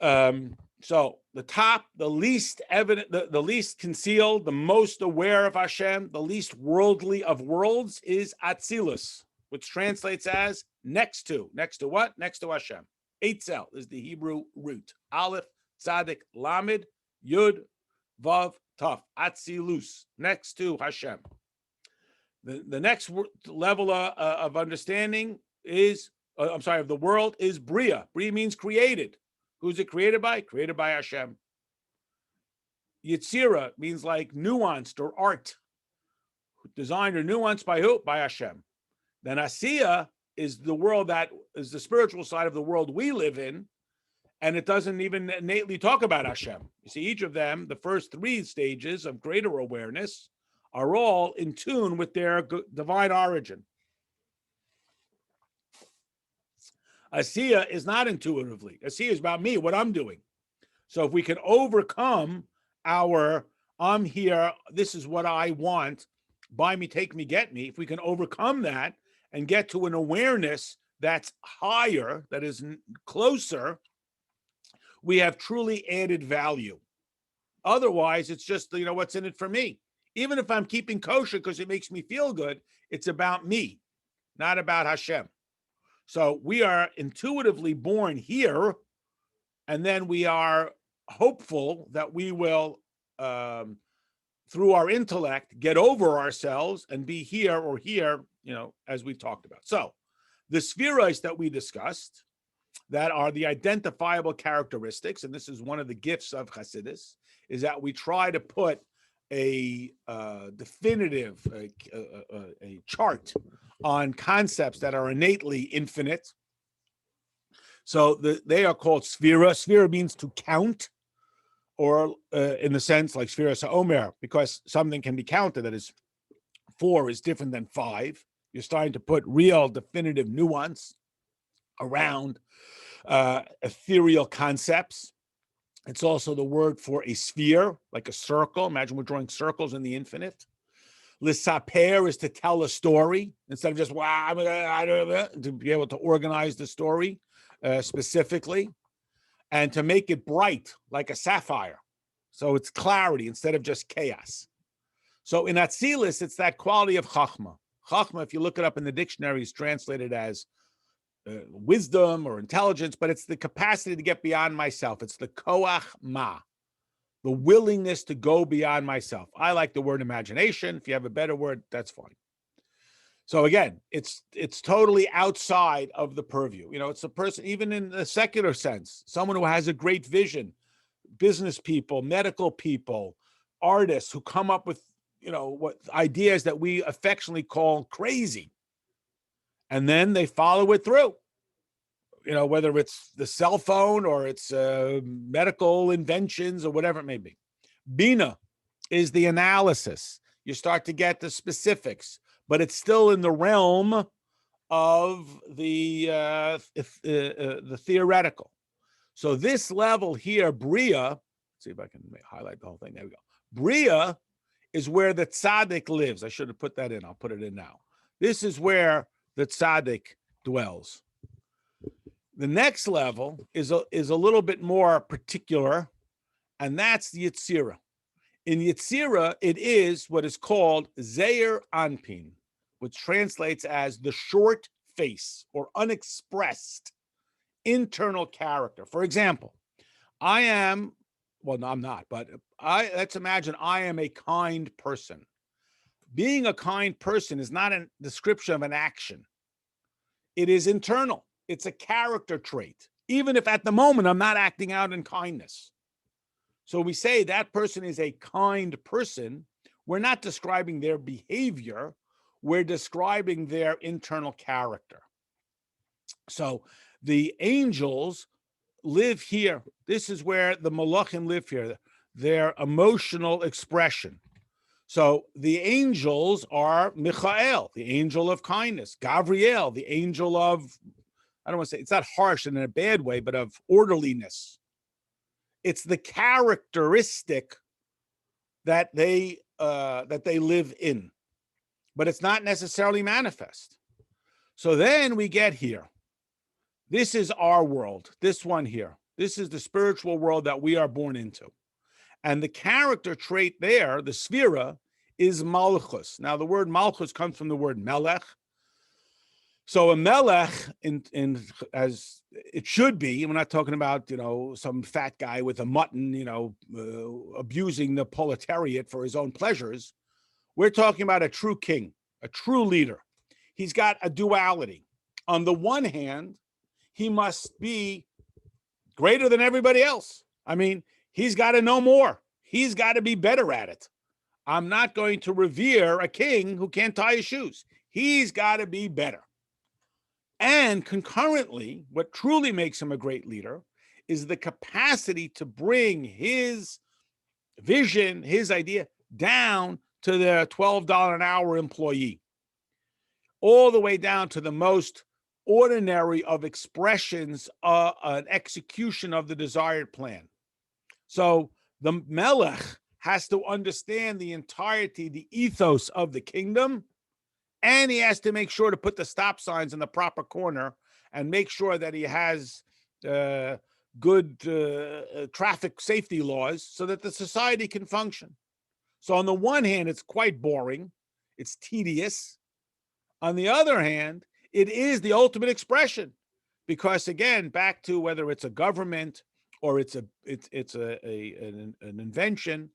So the top, the least evident, the least concealed, the most aware of Hashem, the least worldly of worlds is Atzilus, which translates as next to. Next to what? Next to Hashem. Eitzel is the Hebrew root. Aleph, Tzadik, Lamed, Yud, Vav, Taf. Atzilus, next to Hashem. The next level of understanding is, of the world is Bria. Bria means created. Who's it created by? Created by Hashem. Yetzira means like nuanced or art. Designed or nuanced by who? By Hashem. Then Asiya is the world that is the spiritual side of the world we live in, and it doesn't even innately talk about Hashem. You see, each of them, the first three stages of greater awareness, are all in tune with their divine origin. Asiya is not intuitively. Asiya is about me, what I'm doing. So if we can overcome I'm here, this is what I want, buy me, take me, get me. If we can overcome that and get to an awareness that's higher, that is closer, we have truly added value. Otherwise, it's just, what's in it for me? Even if I'm keeping kosher because it makes me feel good, it's about me, not about Hashem. So we are intuitively born here, and then we are hopeful that we will, through our intellect, get over ourselves and be here or here, as we talked about. So the spheroids that we discussed, that are the identifiable characteristics, and this is one of the gifts of Hasidus, is that we try to put a definitive a chart on concepts that are innately infinite. So they are called sphera. Sphera means to count, or in the sense like sphera sa'omer, because something can be counted, that is 4 is different than 5. You're starting to put real definitive nuance around ethereal concepts. It's also the word for a sphere, like a circle. Imagine we're drawing circles in the infinite. L'saper is to tell a story instead of just to be able to organize the story specifically. and to make it bright like a sapphire. So it's clarity instead of just chaos. So in Atzilus, it's that quality of Chachma. Chachma, if you look it up in the dictionary, is translated as wisdom or intelligence, but it's the capacity to get beyond myself. It's the koach ma, the willingness to go beyond myself. I like the word imagination. If you have a better word, that's fine. So again, it's totally outside of the purview. It's a person, even in the secular sense, someone who has a great vision, business people, medical people, artists who come up with, what ideas that we affectionately call crazy. And then they follow it through, whether it's the cell phone or it's medical inventions or whatever it may be. Bina is the analysis. You start to get the specifics, but it's still in the realm of the theoretical. So this level here, Bria, let's see if I can highlight the whole thing. There we go. Bria is where the tzaddik lives. I should have put that in. I'll put it in now. This is where the tzaddik dwells. The next level is a little bit more particular, and that's the Yetzirah. In Yetzirah, it is what is called Zeir Anpin, which translates as the short face or unexpressed internal character. For example, I'm not, but let's imagine I am a kind person. Being a kind person is not a description of an action. It is internal. It's a character trait, even if at the moment I'm not acting out in kindness. So we say that person is a kind person. We're not describing their behavior. We're describing their internal character. So the angels live here. This is where the malachim live here, their emotional expression. So the angels are Michael, the angel of kindness, Gabriel, the angel of, I don't want to say, it's not harsh in a bad way, but of orderliness. It's the characteristic that they live in, but it's not necessarily manifest. So then we get here. This is our world, this one here. This is the spiritual world that we are born into. And the character trait there, the sphera, is malchus. Now, the word malchus comes from the word melech. So a melech, as it should be, we're not talking about, some fat guy with a mutton, abusing the proletariat for his own pleasures. We're talking about a true king, a true leader. He's got a duality. On the one hand, he must be greater than everybody else. I mean, he's got to know more. He's got to be better at it. I'm not going to revere a king who can't tie his shoes. He's got to be better. And concurrently, what truly makes him a great leader is the capacity to bring his vision, his idea, down to the $12 an hour employee, all the way down to the most ordinary of expressions, an execution of the desired plan. So the Melech has to understand the entirety, the ethos of the kingdom, and he has to make sure to put the stop signs in the proper corner and make sure that he has good traffic safety laws so that the society can function. So on the one hand, it's quite boring. It's tedious. On the other hand, it is the ultimate expression, because again, back to whether it's a government or it's an invention,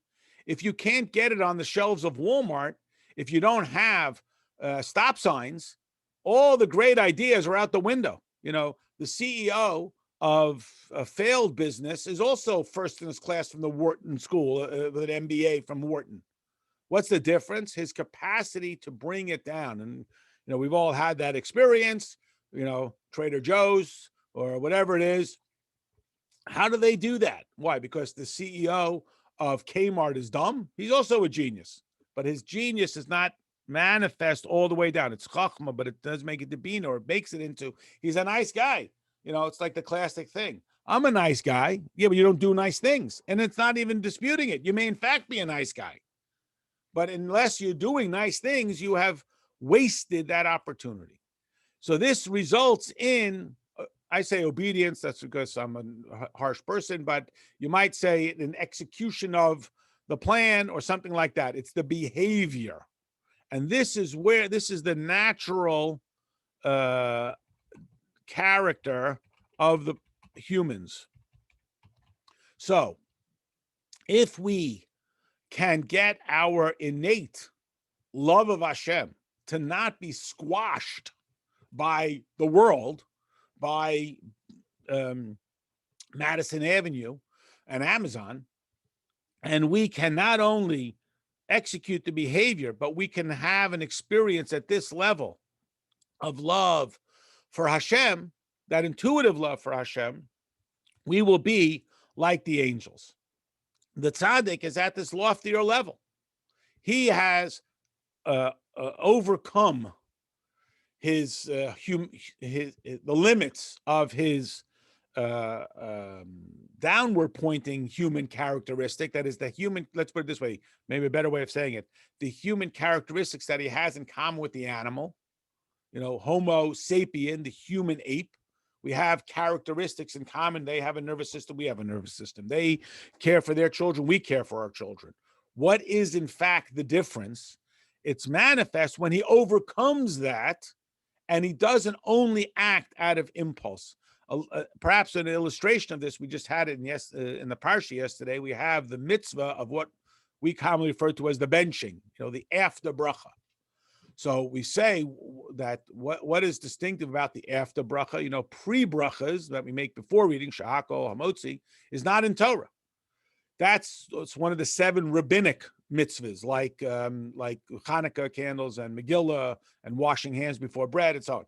if you can't get it on the shelves of Walmart, if you don't have stop signs, all the great ideas are out the window. The CEO of a failed business is also first in his class from the Wharton School with an MBA from Wharton. What's the difference? His capacity to bring it down. And we've all had that experience, Trader Joe's or whatever it is. How do they do that? Why? Because the CEO of Kmart is dumb. He's also a genius, but his genius is not manifest all the way down. It's chachma, but it does make it to Bina, or it makes it into, he's a nice guy. It's like the classic thing. I'm a nice guy. Yeah, but you don't do nice things. And it's not even disputing it. You may in fact be a nice guy. But unless you're doing nice things, you have wasted that opportunity. So this results in I say obedience. That's because I'm a harsh person, but you might say an execution of the plan or something like that. It's the behavior. And this is the natural character of the humans. So if we can get our innate love of Hashem to not be squashed by the world, by Madison Avenue and Amazon, and we can not only execute the behavior, but we can have an experience at this level of love for Hashem, that intuitive love for Hashem, we will be like the angels. The tzaddik is at this loftier level. He has overcome the limits of his downward pointing human characteristic. That is the human, let's put it this way, maybe a better way of saying it, the human characteristics that he has in common with the animal. Homo sapien, the human ape. We have characteristics in common. They have a nervous system. We have a nervous system. They care for their children. We care for our children. What is, in fact, the difference? It's manifest when he overcomes that, and he doesn't only act out of impulse. Perhaps an illustration of this, we just had it in the Parsha yesterday. We have the mitzvah of what we commonly refer to as the benching, the after bracha. So we say that what is distinctive about the after bracha, pre-brachas that we make before reading, shahako, hamotzi, is not in Torah. It's one of the 7 rabbinic mitzvahs, like Hanukkah candles and Megillah and washing hands before bread and so on.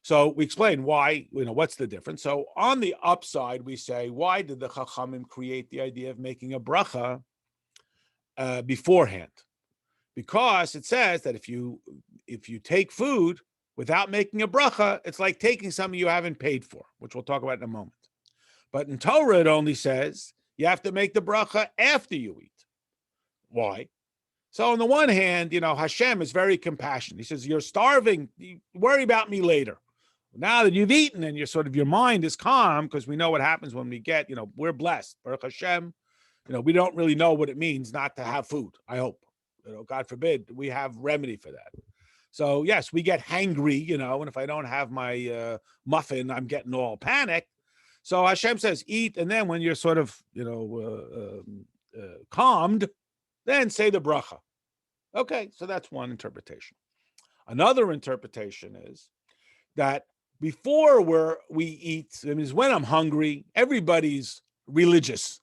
So we explain why, what's the difference. So on the upside, we say, why did the Chachamim create the idea of making a bracha beforehand? Because it says that if you take food without making a bracha, it's like taking something you haven't paid for, which we'll talk about in a moment. But in Torah, it only says you have to make the bracha after you eat. Why? So on the one hand, Hashem is very compassionate. He says, you're starving. You worry about me later. Now that you've eaten and your mind is calm, because we know what happens when we get, we're blessed. Baruch Hashem. We don't really know what it means not to have food, I hope. God forbid, we have remedy for that. So yes, we get hangry, and if I don't have my muffin, I'm getting all panicked. So Hashem says, eat, and then when you're calmed, then say the bracha. Okay, so that's one interpretation. Another interpretation is that before we eat, when I'm hungry, everybody's religious.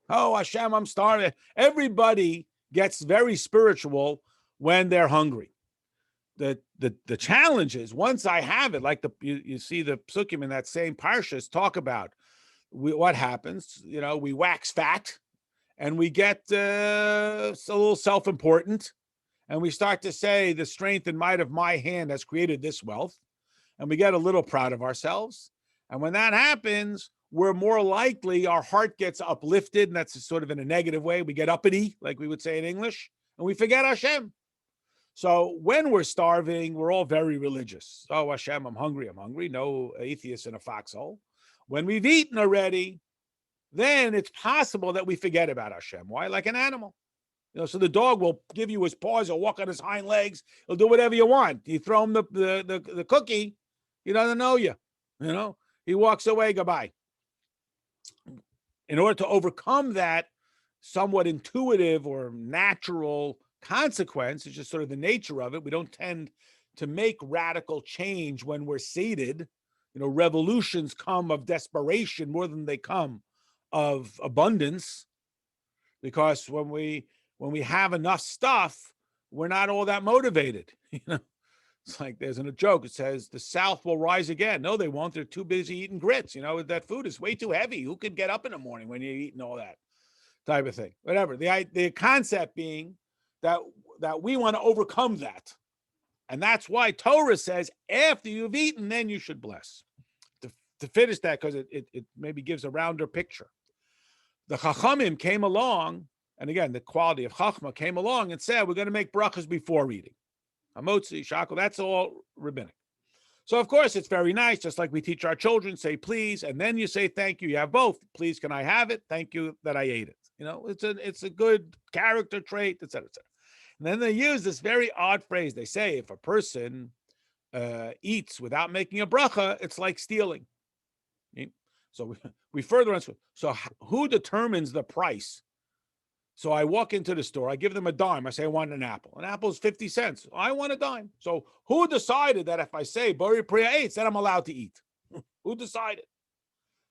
Oh, Hashem, I'm starving. Everybody gets very spiritual when they're hungry. The challenge is, once I have it, like you see the psukim in that same parshas talk about what happens. We wax fat, and we get a little self-important, and we start to say the strength and might of my hand has created this wealth, and we get a little proud of ourselves. And when that happens, we're more likely, our heart gets uplifted, and that's sort of in a negative way. We get uppity, like we would say in English, and we forget Hashem. So when we're starving, we're all very religious. Oh, Hashem, I'm hungry. No atheist in a foxhole. When we've eaten already, then it's possible that we forget about Hashem. Why? Like an animal. So the dog will give you his paws, he'll walk on his hind legs, he'll do whatever you want. You throw him the cookie, he doesn't know you. He walks away, goodbye. In order to overcome that somewhat intuitive or natural consequence, it's just sort of the nature of it. We don't tend to make radical change when we're sated. Revolutions come of desperation more than they come of abundance, because when we have enough stuff, we're not all that motivated. It's like there's a joke. It says the South will rise again. No, they won't. They're too busy eating grits. That food is way too heavy. Who could get up in the morning when you're eating all that type of thing? Whatever. The concept being that we want to overcome that. And that's why Torah says after you've eaten, then you should bless. To finish that, because it maybe gives a rounder picture. The Chachamim came along, and again, the quality of Chachma came along and said, we're going to make brachas before eating. Hamotzi, shakel, that's all rabbinic. So, of course, it's very nice, just like we teach our children, say please, and then you say thank you. You have both. Please, can I have it? Thank you that I ate it. It's a good character trait, et cetera, et cetera. And then they use this very odd phrase. They say if a person eats without making a bracha, it's like stealing. So we further answer. So who determines the price? So I walk into the store, I give them a dime. I say, I want an apple. An apple is 50 cents. I want a dime. So who decided that if I say Bori Priya eats, then I'm allowed to eat? Who decided?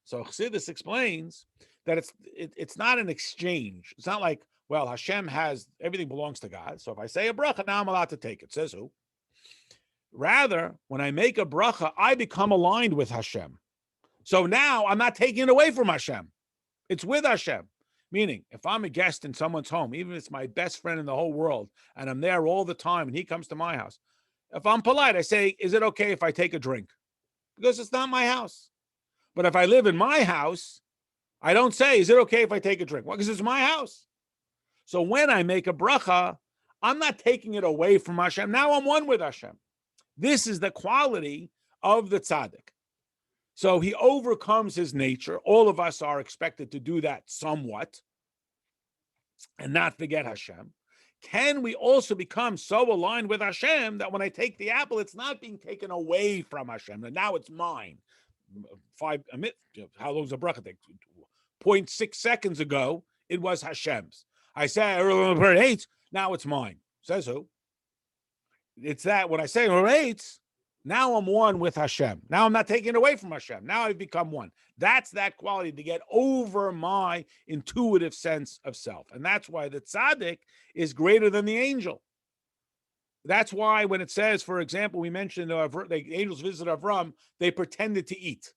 So Chassidus explains that it's not an exchange. It's not like, well, Hashem has, everything belongs to God. So if I say a bracha, now I'm allowed to take it. Says who? Rather, when I make a bracha, I become aligned with Hashem. So now I'm not taking it away from Hashem. It's with Hashem. Meaning, if I'm a guest in someone's home, even if it's my best friend in the whole world, and I'm there all the time, and he comes to my house, if I'm polite, I say, is it okay if I take a drink? Because it's not my house. But if I live in my house, I don't say, is it okay if I take a drink? Well, because it's my house. So when I make a bracha, I'm not taking it away from Hashem. Now I'm one with Hashem. This is the quality of the tzaddik. So he overcomes his nature. All of us are expected to do that somewhat and not forget Hashem. Can we also become so aligned with Hashem that when I take the apple, it's not being taken away from Hashem, and now it's mine? How long was the bracha take? 0.6 seconds ago, it was Hashem's. I say, hates, now it's mine. Says who? It's that when I say hates, now I'm one with Hashem. Now I'm not taking it away from Hashem. Now I've become one. That's that quality to get over my intuitive sense of self. And that's why the tzaddik is greater than the angel. That's why when it says, for example, we mentioned the angels visited Avram, they pretended to eat.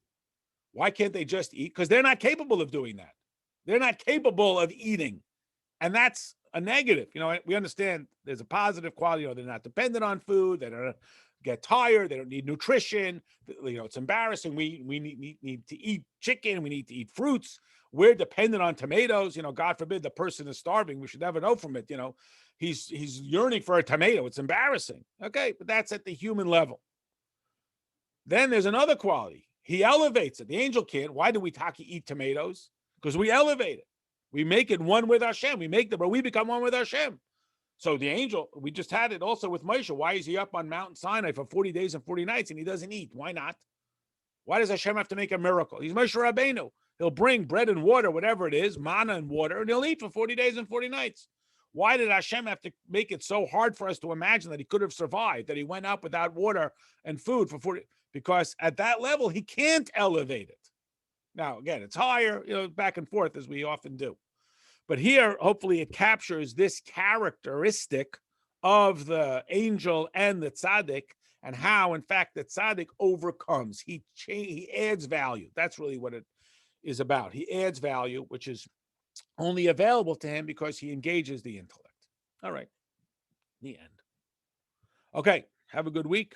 Why can't they just eat? Because they're not capable of doing that. They're not capable of eating. And that's a negative. We understand there's a positive quality. They're not dependent on food. They don't get tired. They don't need nutrition. It's embarrassing. We need to eat chicken. We need to eat fruits. We're dependent on tomatoes. God forbid the person is starving. We should never know from it. He's yearning for a tomato. It's embarrassing. Okay, but that's at the human level. Then there's another quality. He elevates it. The angel can't. Why do we eat tomatoes? Because we elevate it. We make it one with Hashem. But we become one with Hashem. So the angel, we just had it also with Moshe. Why is he up on Mount Sinai for 40 days and 40 nights and he doesn't eat? Why not? Why does Hashem have to make a miracle? He's Moshe Rabbeinu. He'll bring bread and water, whatever it is, manna and water, and he'll eat for 40 days and 40 nights. Why did Hashem have to make it so hard for us to imagine that he could have survived, that he went up without water and food for 40? Because at that level, he can't elevate it. Now, again, it's higher, back and forth as we often do. But here, hopefully, it captures this characteristic of the angel and the tzaddik, and how, in fact, the tzaddik overcomes. He adds value. That's really what it is about. He adds value, which is only available to him because he engages the intellect. All right. The end. Okay. Have a good week.